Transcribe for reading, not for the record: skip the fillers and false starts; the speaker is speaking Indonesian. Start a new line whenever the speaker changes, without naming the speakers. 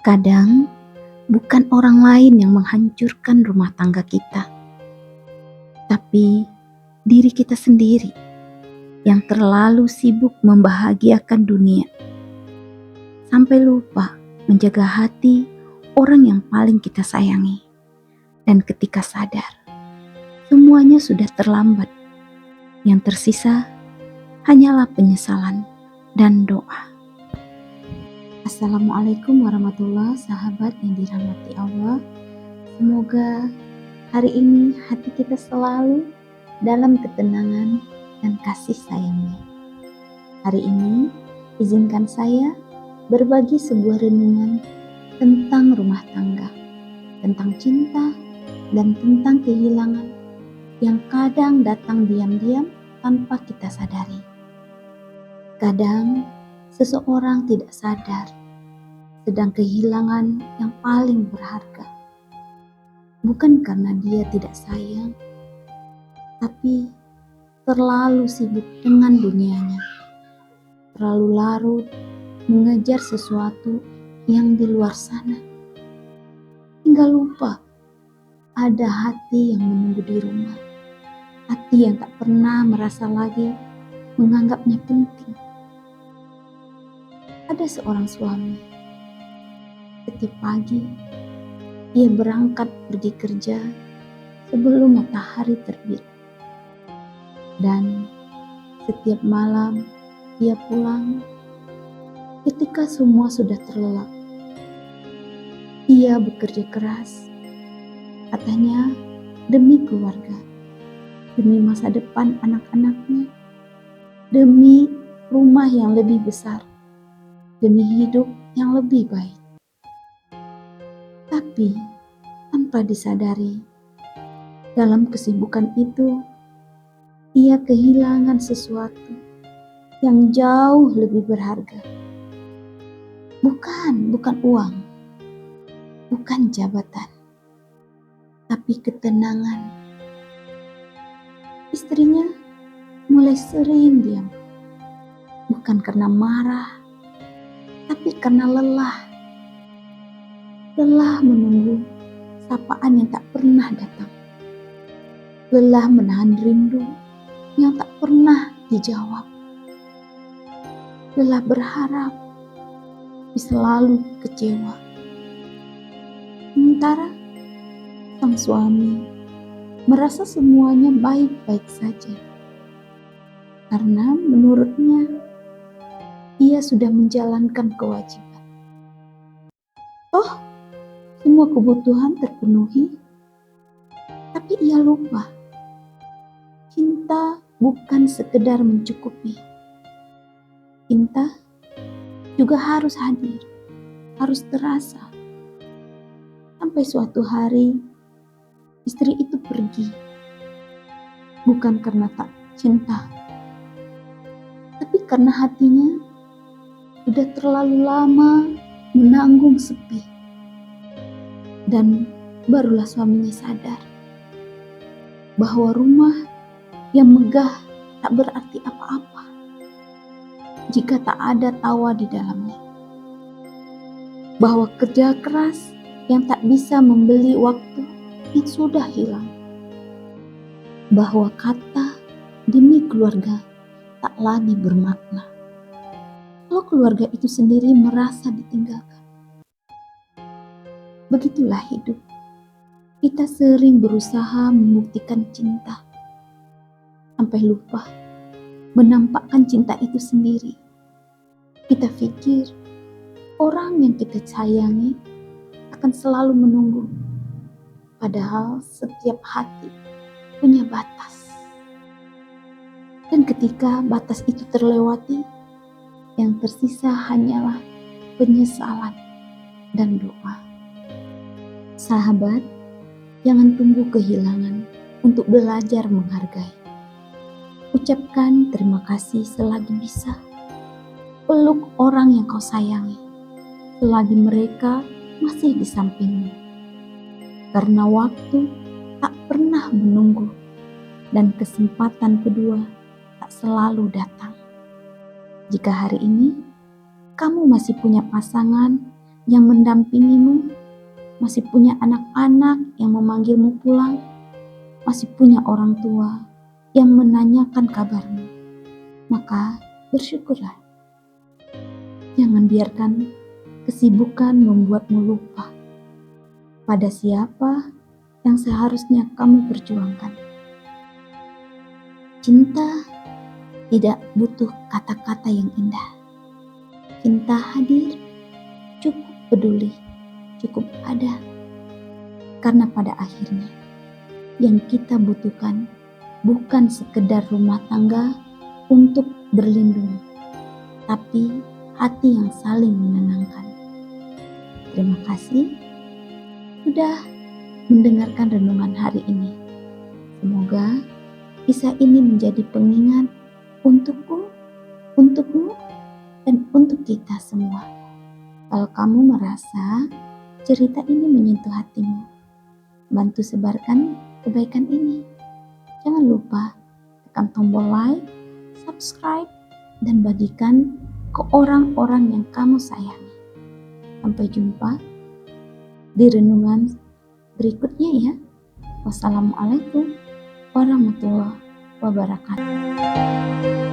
Kadang bukan orang lain yang menghancurkan rumah tangga kita, tapi diri kita sendiri yang terlalu sibuk membahagiakan dunia, sampai lupa menjaga hati orang yang paling kita sayangi. Dan ketika sadar, semuanya sudah terlambat. Yang tersisa hanyalah penyesalan dan doa. Assalamualaikum warahmatullahi wabarakatuh, sahabat yang dirahmati Allah. Semoga hari ini hati kita selalu dalam ketenangan dan kasih sayangnya. Hari ini izinkan saya berbagi sebuah renungan tentang rumah tangga, tentang cinta, dan tentang kehilangan yang kadang datang diam-diam tanpa kita sadari. Kadang seseorang tidak sadar sedang kehilangan yang paling berharga. Bukan karena dia tidak sayang, tapi terlalu sibuk dengan dunianya. Terlalu larut mengejar sesuatu yang di luar sana. Hingga lupa ada hati yang menunggu di rumah. Hati yang tak pernah merasa lagi menganggapnya penting. Ada seorang suami, setiap pagi ia berangkat pergi kerja sebelum matahari terbit. Dan setiap malam ia pulang ketika semua sudah terlelap. Ia bekerja keras, katanya demi keluarga, demi masa depan anak-anaknya, demi rumah yang lebih besar, demi hidup yang lebih baik. Tapi tanpa disadari, dalam kesibukan itu, ia kehilangan sesuatu yang jauh lebih berharga. Bukan uang, bukan jabatan, tapi ketenangan. Istrinya mulai sering diam, bukan karena marah, tapi karena lelah. Lelah menunggu sapaan yang tak pernah datang. Lelah menahan rindu yang tak pernah dijawab. Lelah berharap tapi selalu kecewa. Sementara sang suami merasa semuanya baik-baik saja. Karena menurutnya ia sudah menjalankan kewajiban. Semua kebutuhan terpenuhi, tapi ia lupa. Cinta bukan sekedar mencukupi. Cinta juga harus hadir, harus terasa. Sampai suatu hari istri itu pergi. Bukan karena tak cinta, tapi karena hatinya sudah terlalu lama menanggung sepi. Dan barulah suaminya sadar bahwa rumah yang megah tak berarti apa-apa jika tak ada tawa di dalamnya. Bahwa kerja keras yang tak bisa membeli waktu yang sudah hilang. Bahwa kata demi keluarga tak lagi bermakna kalau keluarga itu sendiri merasa ditinggalkan. Begitulah hidup. Kita sering berusaha membuktikan cinta, sampai lupa menampakkan cinta itu sendiri. Kita pikir orang yang kita sayangi akan selalu menunggu, padahal setiap hati punya batas. Dan ketika batas itu terlewati, yang tersisa hanyalah penyesalan dan doa. Sahabat, jangan tunggu kehilangan untuk belajar menghargai. Ucapkan terima kasih selagi bisa. Peluk orang yang kau sayangi selagi mereka masih di sampingmu. Karena waktu tak pernah menunggu dan kesempatan kedua tak selalu datang. Jika hari ini kamu masih punya pasangan yang mendampingimu, masih punya anak-anak yang memanggilmu pulang, masih punya orang tua yang menanyakan kabarmu, maka bersyukurlah. Jangan biarkan kesibukan membuatmu lupa pada siapa yang seharusnya kamu perjuangkan. Cinta tidak butuh kata-kata yang indah. Cinta hadir, cukup peduli, cukup ada. Karena pada akhirnya yang kita butuhkan bukan sekedar rumah tangga untuk berlindung, tapi hati yang saling menenangkan. Terima kasih sudah mendengarkan renungan hari ini. Semoga kisah ini menjadi pengingat untukku, untukmu, dan untuk kita semua. Kalau kamu merasa cerita ini menyentuh hatimu, bantu sebarkan kebaikan ini. Jangan lupa tekan tombol like, subscribe, dan bagikan ke orang-orang yang kamu sayangi. Sampai jumpa di renungan berikutnya ya. Wassalamualaikum warahmatullahi wabarakatuh.